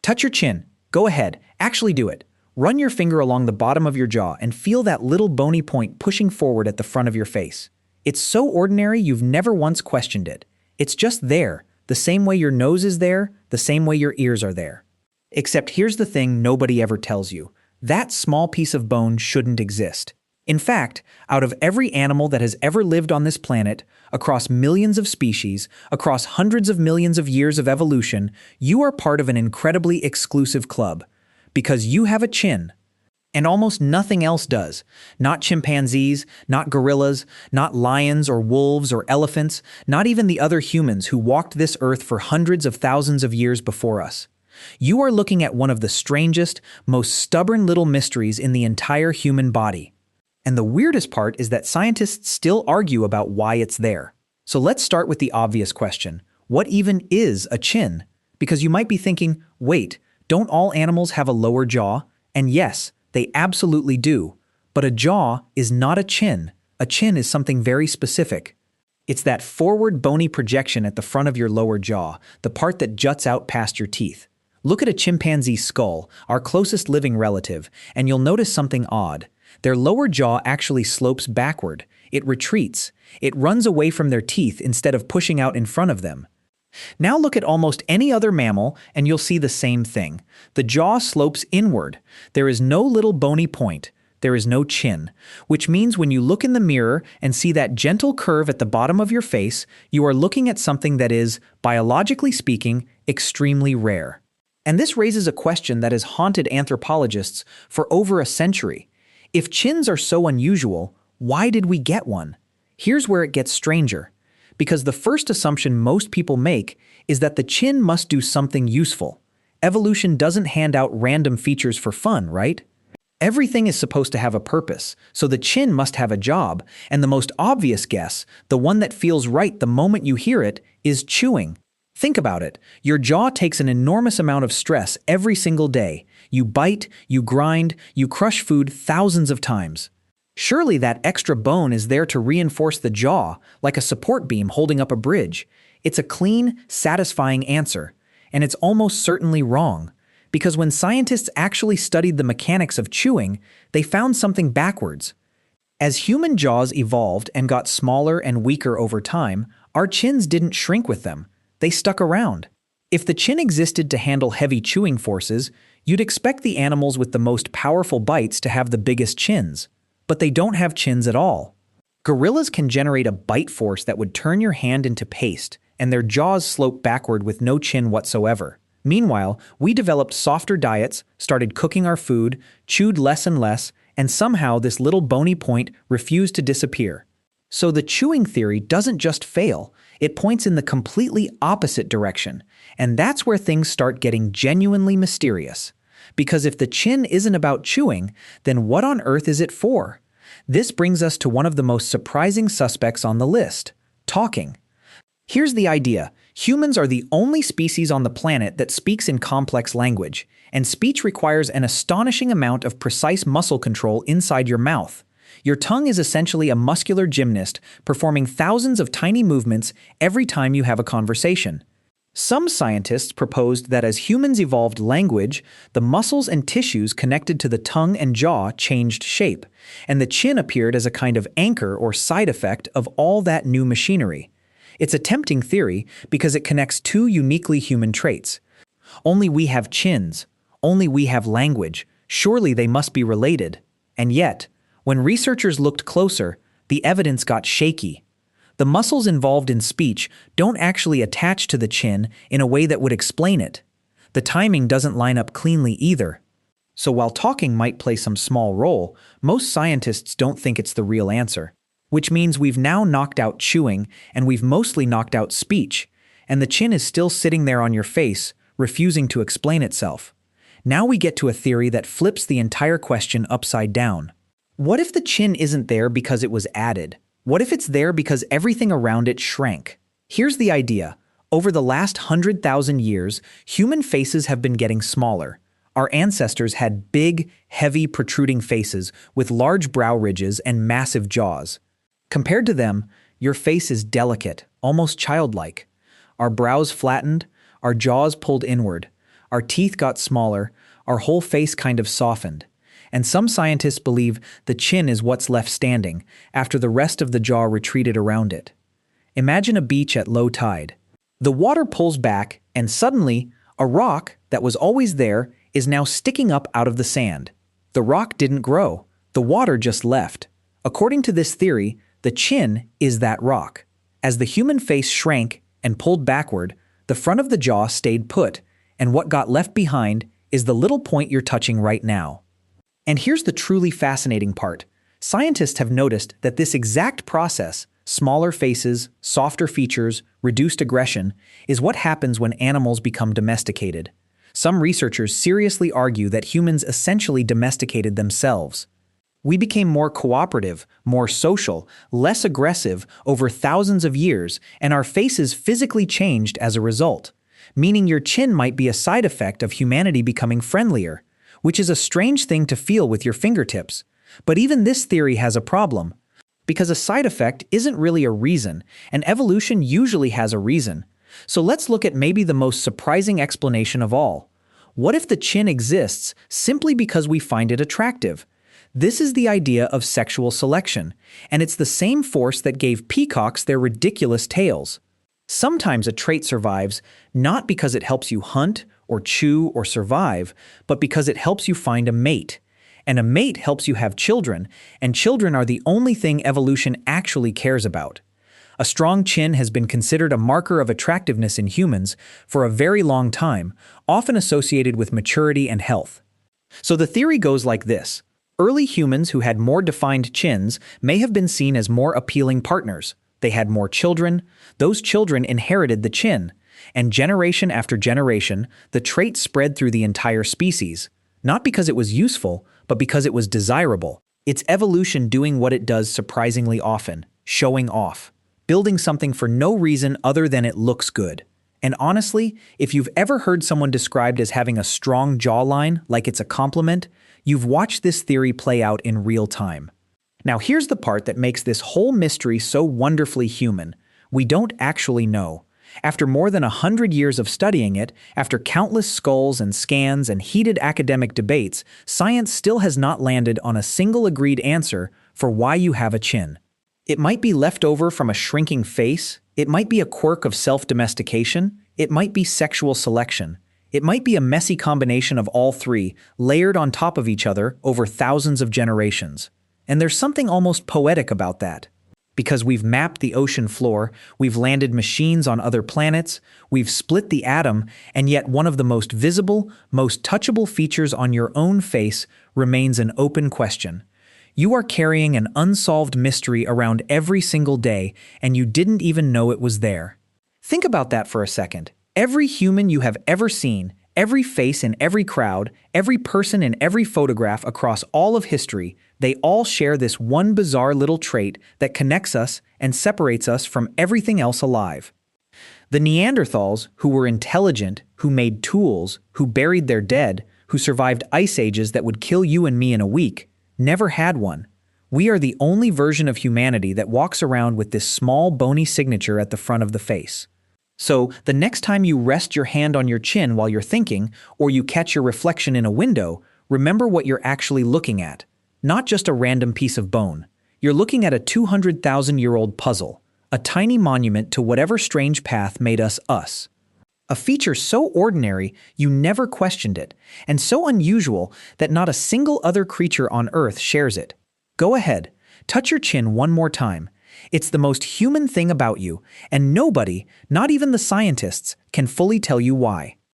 Touch your chin. Go ahead. Actually do it. Run your finger along the bottom of your jaw and feel that little bony point pushing forward at the front of your face. It's so ordinary you've never once questioned it. It's just there, the same way your nose is there, the same way your ears are there. Except here's the thing nobody ever tells you. That small piece of bone shouldn't exist. In fact, out of every animal that has ever lived on this planet, across millions of species, across hundreds of millions of years of evolution, you are part of an incredibly exclusive club. Because you have a chin. And almost nothing else does. Not chimpanzees, not gorillas, not lions or wolves or elephants, not even the other humans who walked this earth for hundreds of thousands of years before us. You are looking at one of the strangest, most stubborn little mysteries in the entire human body. And the weirdest part is that scientists still argue about why it's there. So let's start with the obvious question. What even is a chin? Because you might be thinking, wait, don't all animals have a lower jaw? And yes, they absolutely do. But a jaw is not a chin. A chin is something very specific. It's that forward bony projection at the front of your lower jaw, the part that juts out past your teeth. Look at a chimpanzee skull, our closest living relative, and you'll notice something odd. Their lower jaw actually slopes backward. It retreats. It runs away from their teeth instead of pushing out in front of them. Now look at almost any other mammal and you'll see the same thing. The jaw slopes inward. There is no little bony point. There is no chin, which means when you look in the mirror and see that gentle curve at the bottom of your face, you are looking at something that is, biologically speaking, extremely rare. And this raises a question that has haunted anthropologists for over a century. If chins are so unusual, why did we get one? Here's where it gets stranger. Because the first assumption most people make is that the chin must do something useful. Evolution doesn't hand out random features for fun, right? Everything is supposed to have a purpose, so the chin must have a job, and the most obvious guess, the one that feels right the moment you hear it, is chewing. Think about it. Your jaw takes an enormous amount of stress every single day. You bite, you grind, you crush food thousands of times. Surely that extra bone is there to reinforce the jaw, like a support beam holding up a bridge. It's a clean, satisfying answer. And it's almost certainly wrong. Because when scientists actually studied the mechanics of chewing, they found something backwards. As human jaws evolved and got smaller and weaker over time, our chins didn't shrink with them. They stuck around. If the chin existed to handle heavy chewing forces, you'd expect the animals with the most powerful bites to have the biggest chins. But they don't have chins at all. Gorillas can generate a bite force that would turn your hand into paste, and their jaws slope backward with no chin whatsoever. Meanwhile, we developed softer diets, started cooking our food, chewed less and less, and somehow this little bony point refused to disappear. So the chewing theory doesn't just fail, it points in the completely opposite direction. And that's where things start getting genuinely mysterious. Because if the chin isn't about chewing, then what on earth is it for? This brings us to one of the most surprising suspects on the list: talking. Here's the idea. Humans are the only species on the planet that speaks in complex language, and speech requires an astonishing amount of precise muscle control inside your mouth. Your tongue is essentially a muscular gymnast, performing thousands of tiny movements every time you have a conversation. Some scientists proposed that as humans evolved language, the muscles and tissues connected to the tongue and jaw changed shape, and the chin appeared as a kind of anchor or side effect of all that new machinery. It's a tempting theory because it connects two uniquely human traits. Only we have chins. Only we have language. Surely they must be related. And yet, when researchers looked closer, the evidence got shaky. The muscles involved in speech don't actually attach to the chin in a way that would explain it. The timing doesn't line up cleanly either. So while talking might play some small role, most scientists don't think it's the real answer. Which means we've now knocked out chewing, and we've mostly knocked out speech, and the chin is still sitting there on your face, refusing to explain itself. Now we get to a theory that flips the entire question upside down. What if the chin isn't there because it was added? What if it's there because everything around it shrank? Here's the idea. Over the last 100,000 years, human faces have been getting smaller. Our ancestors had big, heavy, protruding faces with large brow ridges and massive jaws. Compared to them, your face is delicate, almost childlike. Our brows flattened, our jaws pulled inward. Our teeth got smaller, our whole face kind of softened. And some scientists believe the chin is what's left standing after the rest of the jaw retreated around it. Imagine a beach at low tide. The water pulls back, and suddenly, a rock that was always there is now sticking up out of the sand. The rock didn't grow. The water just left. According to this theory, the chin is that rock. As the human face shrank and pulled backward, the front of the jaw stayed put, and what got left behind is the little point you're touching right now. And here's the truly fascinating part. Scientists have noticed that this exact process, smaller faces, softer features, reduced aggression, is what happens when animals become domesticated. Some researchers seriously argue that humans essentially domesticated themselves. We became more cooperative, more social, less aggressive over thousands of years, and our faces physically changed as a result, meaning your chin might be a side effect of humanity becoming friendlier, which is a strange thing to feel with your fingertips. But even this theory has a problem, because a side effect isn't really a reason, and evolution usually has a reason. So let's look at maybe the most surprising explanation of all. What if the chin exists simply because we find it attractive? This is the idea of sexual selection, and it's the same force that gave peacocks their ridiculous tails. Sometimes a trait survives not because it helps you hunt or chew or survive, but because it helps you find a mate. And a mate helps you have children, and children are the only thing evolution actually cares about. A strong chin has been considered a marker of attractiveness in humans for a very long time, often associated with maturity and health. So the theory goes like this. Early humans who had more defined chins may have been seen as more appealing partners. They had more children. Those children inherited the chin. And generation after generation, the trait spread through the entire species, not because it was useful, but because it was desirable. It's evolution doing what it does surprisingly often, showing off, building something for no reason other than it looks good. And honestly, if you've ever heard someone described as having a strong jawline like it's a compliment, you've watched this theory play out in real time. Now here's the part that makes this whole mystery so wonderfully human. We don't actually know. After more than 100 years of studying it, after countless skulls and scans and heated academic debates, science still has not landed on a single agreed answer for why you have a chin. It might be left over from a shrinking face, it might be a quirk of self-domestication, it might be sexual selection, it might be a messy combination of all three, layered on top of each other over thousands of generations. And there's something almost poetic about that. Because we've mapped the ocean floor, we've landed machines on other planets, we've split the atom, and yet one of the most visible, most touchable features on your own face remains an open question. You are carrying an unsolved mystery around every single day, and you didn't even know it was there. Think about that for a second. Every human you have ever seen, every face in every crowd, every person in every photograph across all of history, they all share this one bizarre little trait that connects us and separates us from everything else alive. The Neanderthals, who were intelligent, who made tools, who buried their dead, who survived ice ages that would kill you and me in a week, never had one. We are the only version of humanity that walks around with this small bony signature at the front of the face. So, the next time you rest your hand on your chin while you're thinking, or you catch your reflection in a window, remember what you're actually looking at. Not just a random piece of bone. You're looking at a 200,000-year-old puzzle, a tiny monument to whatever strange path made us us. A feature so ordinary you never questioned it, and so unusual that not a single other creature on Earth shares it. Go ahead, touch your chin one more time. It's the most human thing about you, and nobody, not even the scientists, can fully tell you why.